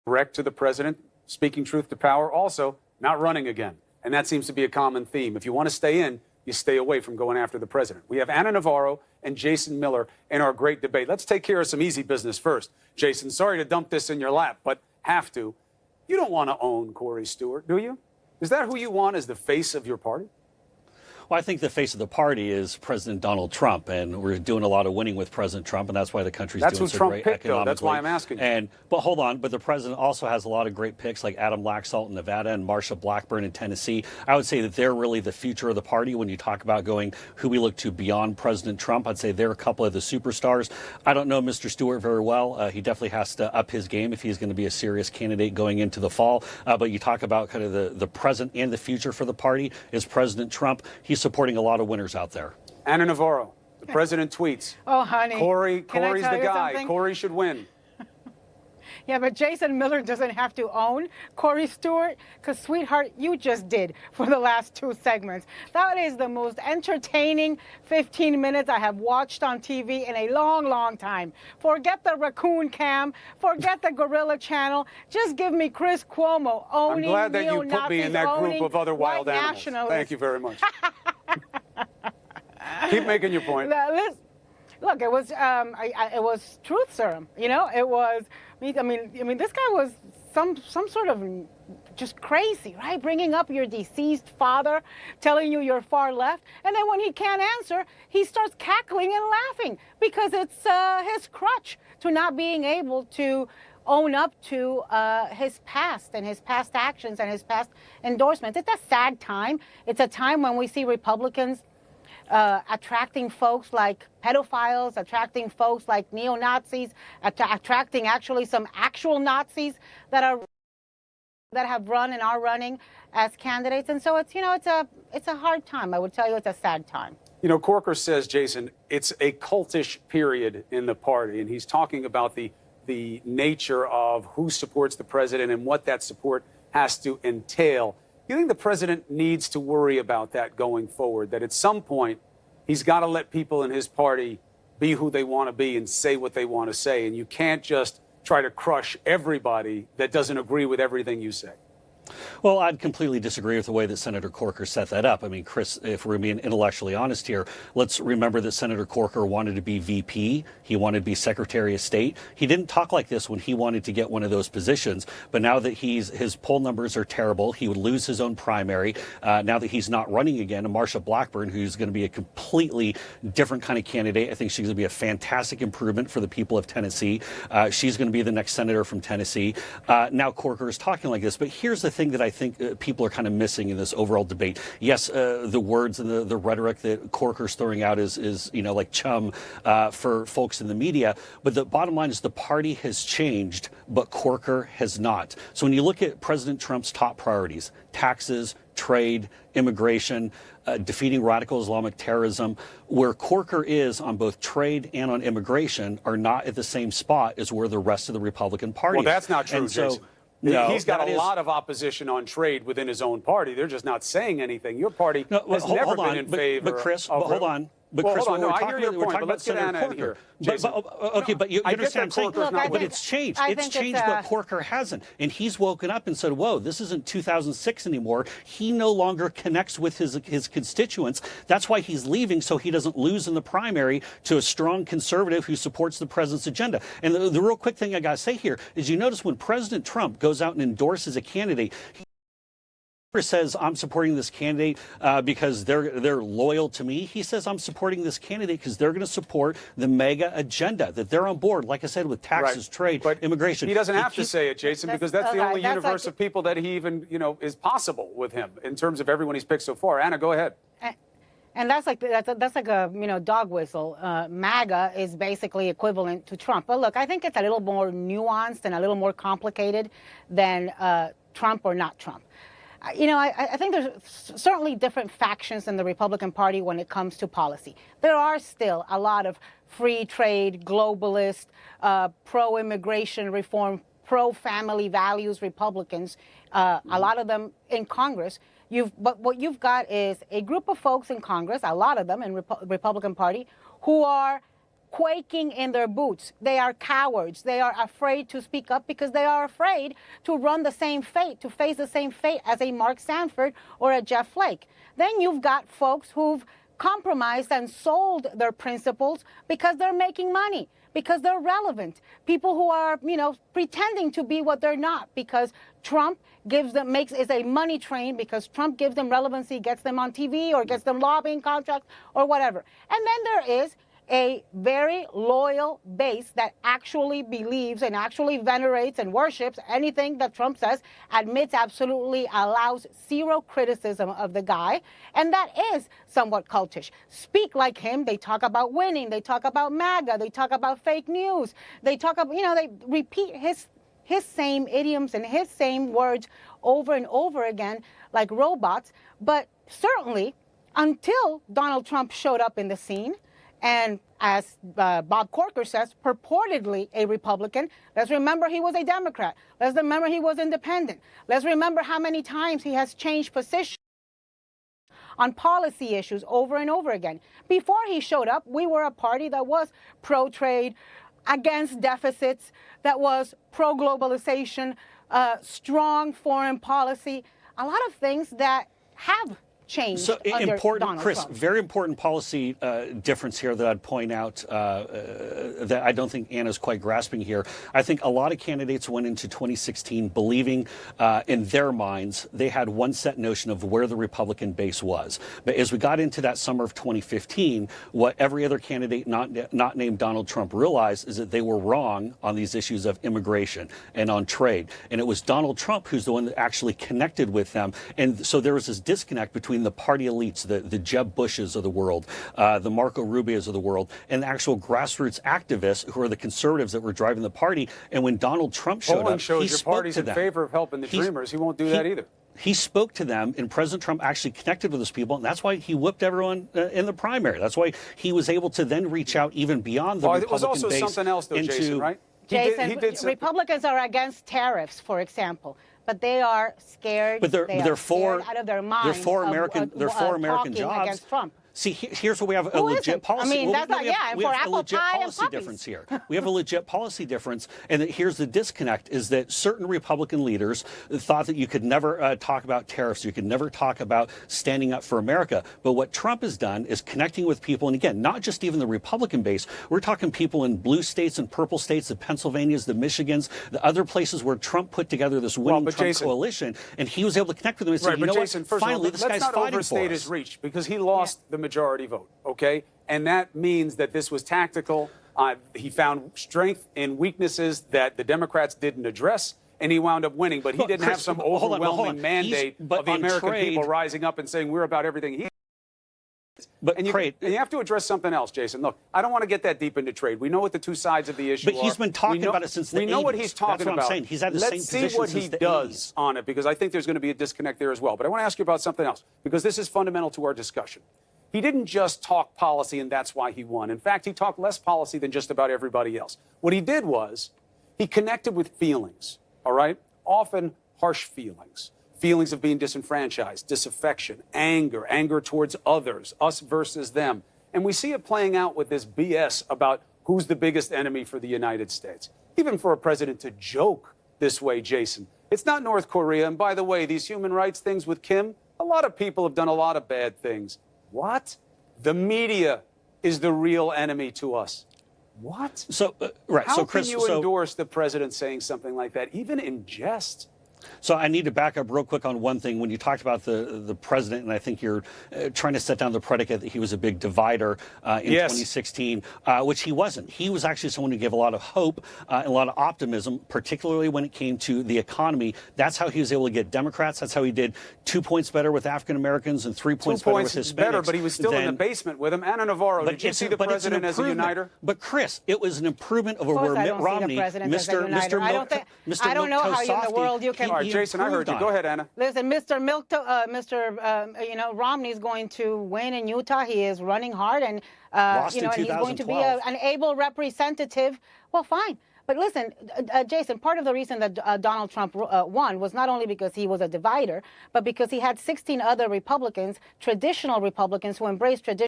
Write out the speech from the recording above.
direct to the president, speaking truth to power, also not running again. And that seems to be a common theme. If you want to stay in, you stay away from going after the president. We have Ana Navarro and Jason Miller in our great debate. Let's take care of some easy business first. Jason, sorry to dump this in your lap, but have to. You don't want to own Corey Stewart, do you? Is that who you want as the face of your party? Well, I think the face of the party is President Donald Trump, and we're doing a lot of winning with President Trump, and that's why the country's doing so great economically. That's why I'm asking you. But hold on, but the president also has a lot of great picks like Adam Laxalt in Nevada and Marsha Blackburn in Tennessee. I would say that they're really the future of the party when you talk about going who we look to beyond President Trump. I'd say they're a couple of the superstars. I don't know Mr. Stewart very well. He definitely has to up his game if he's going to be a serious candidate going into the fall. But you talk about kind of the present and the future for the party is President Trump. He's supporting a lot of winners out there. Ana Navarro, the president tweets. Oh, honey. Corey's the guy. Something? Corey should win. Yeah, but Jason Miller doesn't have to own Corey Stewart because, sweetheart, you just did for the last 2 segments. That is the most entertaining 15 minutes I have watched on TV in a long, long time. Forget the raccoon cam. Forget the gorilla channel. Just give me Chris Cuomo owning I'm glad that you put me in that group of other wild animals. Nationalists. Thank you very much. Keep making your point. Look, it was it was truth serum. You know, it was. I mean, this guy was some sort of just crazy, right? Bringing up your deceased father, telling you you're far left, and then when he can't answer, he starts cackling and laughing because it's his crutch to not being able to own up to his past and his past actions and his past endorsements. It's a sad time. It's a time when we see Republicans attracting folks like pedophiles, attracting folks like neo-Nazis, attracting actually some actual Nazis that have run and are running as candidates. And so it's, you know, it's a hard time. I would tell you it's a sad time. You know, Corker says, Jason, it's a cultish period in the party, and he's talking about the nature of who supports the president and what that support has to entail. You think the president needs to worry about that going forward, that at some point he's got to let people in his party be who they want to be and say what they want to say, and you can't just try to crush everybody that doesn't agree with everything you say? Well, I'd completely disagree with the way that Senator Corker set that up. I mean, Chris, if we're being intellectually honest here, let's remember that Senator Corker wanted to be VP. He wanted to be Secretary of State. He didn't talk like this when he wanted to get one of those positions. But now that his poll numbers are terrible, he would lose his own primary. Now that he's not running again, and Marsha Blackburn, who's going to be a completely different kind of candidate, I think she's going to be a fantastic improvement for the people of Tennessee. She's going to be the next senator from Tennessee. Now Corker is talking like this. But here's the thing that I think people are kind of missing in this overall debate. Yes, the words and the rhetoric that Corker's throwing out is you know, like chum for folks in the media. But the bottom line is the party has changed, but Corker has not. So when you look at President Trump's top priorities, taxes, trade, immigration, defeating radical Islamic terrorism, where Corker is on both trade and on immigration are not at the same spot as where the rest of the Republican Party is. Well, that's not true, and so, Jason. No, he's got a lot of opposition on trade within his own party. They're just not saying anything. Your party has never been in favor. But Chris, of hold on. But well, Chris, hold on. we're I talking hear your point, but let's get Ana in here. Okay, but you understand what I'm saying? Look, but it's changed. It's changed, but Corker hasn't. And he's woken up and said, whoa, this isn't 2006 anymore. He no longer connects with his constituents. That's why he's leaving, so he doesn't lose in the primary to a strong conservative who supports the president's agenda. And the real quick thing I got to say here is you notice when President Trump goes out and endorses a candidate, says I'm supporting this candidate because they're loyal to me. He says I'm supporting this candidate because they're going to support the MAGA agenda, that they're on board, like I said, with taxes, trade, but immigration. He doesn't have to say it, Jason, because that's the only universe of people that he even, you know, is possible with him in terms of everyone he's picked so far. Ana, go ahead. And that's like a you know, dog whistle. MAGA is basically equivalent to Trump. But look, I think it's a little more nuanced and a little more complicated than Trump or not Trump. You know, I think there's certainly different factions in the Republican Party when it comes to policy. There are still a lot of free trade, globalist, pro-immigration reform, pro-family values Republicans, a lot of them in Congress. But what you've got is a group of folks in Congress, a lot of them in Republican Party, who are quaking in their boots. They are cowards. They are afraid to speak up because they are afraid to run the same fate, to face the same fate as a Mark Sanford or a Jeff Flake. Then you've got folks who've compromised and sold their principles because they're making money, because they're relevant. People who are, pretending to be what they're not, because Trump is a money train, because Trump gives them relevancy, gets them on TV or gets them lobbying contracts or whatever. And then there is a very loyal base that actually believes and actually venerates and worships anything that Trump says, admits absolutely, allows zero criticism of the guy. And that is somewhat cultish. Speak like him. They talk about winning. They talk about MAGA. They talk about fake news. They talk about, they repeat his same idioms and his same words over and over again like robots. But certainly until Donald Trump showed up in the scene, and as Bob Corker says, purportedly a Republican. Let's remember he was a Democrat. Let's remember he was independent. Let's remember how many times he has changed position on policy issues over and over again. Before he showed up, we were a party that was pro-trade, against deficits, that was pro-globalization, strong foreign policy, a lot of things that have changed under Donald Chris, Trump. very important policy difference here that I'd point out that I don't think Anna's quite grasping here. I think a lot of candidates went into 2016 believing in their minds they had one set notion of where the Republican base was. But as we got into that summer of 2015, what every other candidate not named Donald Trump realized is that they were wrong on these issues of immigration and on trade. And it was Donald Trump who's the one that actually connected with them. And so there was this disconnect between the party elites, the Jeb Bushes of the world, the Marco Rubios of the world, and the actual grassroots activists who are the conservatives that were driving the party. And when Donald Trump showed Polling up, shows he your spoke party's to in them. favor of helping the Dreamers. He won't do that either. He spoke to them, and President Trump actually connected with those people, and that's why he whipped everyone in the primary. That's why he was able to then reach out even beyond the Republican base. It was also something else, though, Jason, right? Jason, Republicans are against tariffs, for example, but they are scared. But they're for out of their minds. They're for American jobs. Against Trump. See, here's where we have a legit policy. I mean, that's not, we have a apple legit pie policy difference here. We have a legit policy difference, and here's the disconnect: is that certain Republican leaders thought that you could never talk about tariffs, you could never talk about standing up for America. But what Trump has done is connecting with people, and again, not just even the Republican base. We're talking people in blue states and purple states, the Pennsylvanias, the Michigans, the other places where Trump put together this winning Trump coalition, and he was able to connect with them and say, you know Jason, what? Finally, this guy's fighting for us. Let's not overstate his reach, because he lost the majority vote. Okay, and that means that this was tactical. He found strength in weaknesses that the Democrats didn't address, and he wound up winning. But he didn't have some overwhelming mandate of the American people rising up and saying we're about everything he. And you have to address something else, Jason. Look, I don't want to get that deep into trade. We know what the two sides of the issue are. But he's been talking about it since the 80s. We know what he's talking about. That's what I'm saying. He's had the same position since the 80s. Let's see what he does on it, because I think there's going to be a disconnect there as well. But I want to ask you about something else, because this is fundamental to our discussion. He didn't just talk policy, and that's why he won. In fact, he talked less policy than just about everybody else. What he did was he connected with feelings, all right? Often harsh feelings. Feelings of being disenfranchised, disaffection, anger towards others, us versus them. And we see it playing out with this BS about who's the biggest enemy for the United States. Even for a president to joke this way, Jason. It's not North Korea. And by the way, these human rights things with Kim, a lot of people have done a lot of bad things. What? The media is the real enemy to us. What? So, right. How so, Chris, can you endorse the president saying something like that, even in jest? So I need to back up real quick on one thing. When you talked about the president, and I think you're trying to set down the predicate that he was a big divider in 2016, which he wasn't. He was actually someone who gave a lot of hope and a lot of optimism, particularly when it came to the economy. That's how he was able to get Democrats. That's how he did 2 points better with African Americans and 3 points better with Hispanics. Better, but he was still in the basement with him. Anna Navarro, did you see the president as a uniter? But Chris, it was an improvement over where Mitt Romney, Mr. I don't know how in the world you can. All right, Jason, I heard you. Go ahead, Anna. Listen, Mr. Romney is going to win in Utah. He is running hard, and and he's going to be an able representative. Well, fine. But listen, Jason, part of the reason that Donald Trump won was not only because he was a divider, but because he had 16 other Republicans, traditional Republicans who embraced tradition.